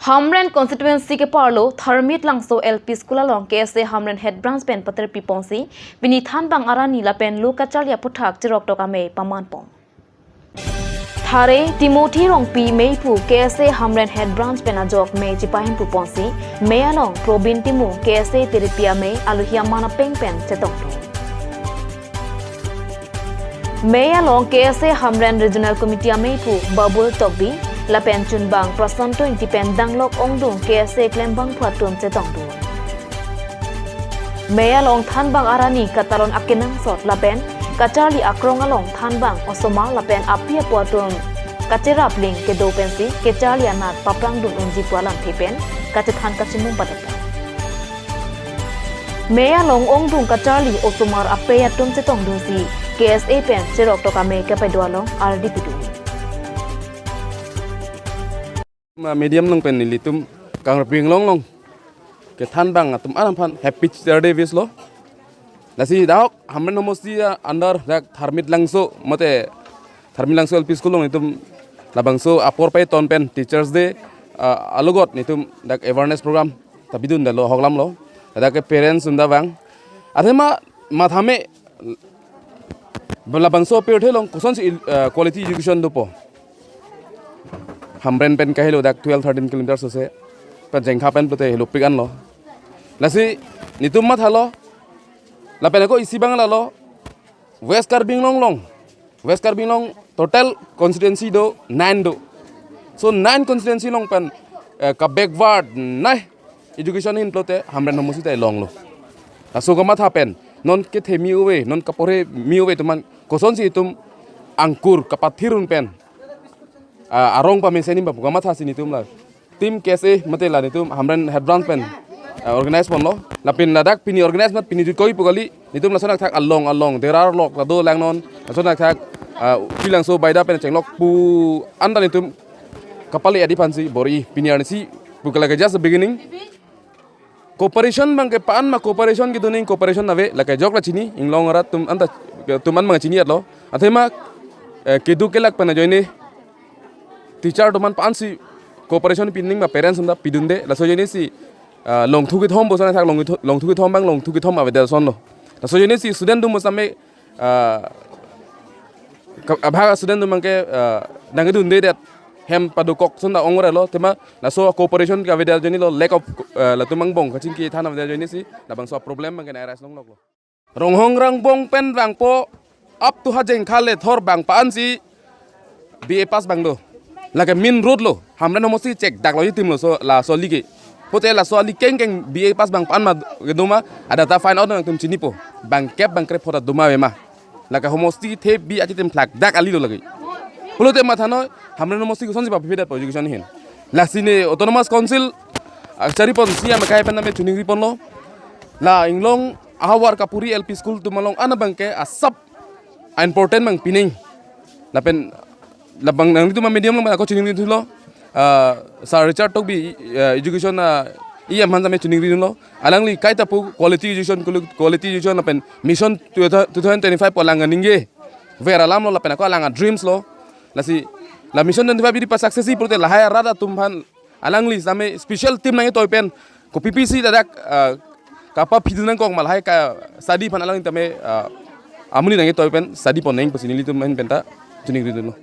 Hamren constituency ke parlo tharmit langso LP school along KSA Hamren head branch pen pater piponsi binithan bang arani la pen lo kachalia puthak jirok toka me paman pom Thare Timothy Rongpi Meipu KSA Hamren head branch pen ajok me chipahin puponsi me along Probin Timu KSA Tiripia me aluhia mana peng pen chetong me along KSA Hamren regional committee Meipu Babul Tokbi Lapen Chunbang Prasanto Intipen Danglok Ongdung KSA Klembang Phuatum Chetongdu Meya Long Thanbang Arani Katalon Akinang Sot Lapen Kachali Akrong Along Thanbang Osoma Lapen Apia Phuatum Kachirap Ling Kedopensi Kechali Anat Paprang Dun Unji Pualang Thipen Kachethan Kachimung Padapan Meya Long Ongdung Kachali Osomar Apia Tum Chetongdu Si KSA Pen Chirok Tokame Kapedwalong RDPdu medium long pen nilitum kang ping long ke than bang atum alam phan happy Saturday vis lo lasi daok hamren homosti under dak tharmit langso mate tharmit langso LP school long nitum labangso apor pai ton pen teachers day alugot nitum dak awareness program tabidun da lo hoglam lo dak parents unda bang athema mathame labangso pe long kuson quality education do po Hamren pen kahilo dak 12-13 kilometers ase pa jengkha pen pute hilo pigan lo lasi nitum mat halo la pen ko isi bang lo West Karbing long total constituency do 9 do so 9 constituency long pen ka backward nai education in plote Hamren homosi tai long lo aso ko mat hapen non ke themi uwe non kapore mi uwe tuman koson si tum angkur kapathirun pen arong pa meseni ba buka matha sini tum la tim KSA mate la nitum Hamren head branch pen organize pon lo la pin ladak pini organize mat pini koi pugali nitum la sonak thak along there are lok la do lang non la sonak thak pilang so baida pen chenglok pu anda nitum kapali adi pansi bori pini arnisi pukala just the beginning cooperation bang ke pan ma cooperation gitu ning cooperation nave la ka jok la chini inglong rat tum anta tuman mang chini lo athema kedu kelak pana joine teacher doman pansi cooperation pinning ma parents unda pidunde la sojeni si long thu ki thom bo sana thak long thu ki thom bang long thu ki thom aveda son lo la sojeni si student dum same abha student dum ke nangi dunde det hem padukok sonda ongore lo tema la so cooperation ka aveda jeni lo lack of la tumang bong kaching ki thana aveda jeni si la bang so problem bang ke nairas long lo ronghong rang bong pen bang po up to hajeng khale thor bang pansi BA pass bang do like min road lo Hamren homosi check dak lo yitim lo so la so lige pote la so ali keng BA pass bang pan ma geduma ada ta find out nang tum chini po bang kep bang krep phoda duma wema like homosi the bi atitim plak dak ali lo lagi pulote ma thano Hamren homosi ko sonji ba pida education hin la sine autonomous council chari pon sia ma kai pan me tuning ripon lo la inglong ahawar kapuri LP school tumalong ana bang ke asap important bang pining la pen labang nang itu medium lang ako tuning rin lo sa Richard Togbi education iya man sa tuning rin lo alangli kahit po quality education na pen mission 2025 po lang ningge vera lam lo la pen ako lang dreams lo lasi la mission 25 di pa successful te lahaya rada tumhan alangli same special team nang ito pen ko PPC dadak kapa pidunang kong malhay ka study pan alang tame amuni nang ito pen study po nang pasinili tum hen penta tuning rin lo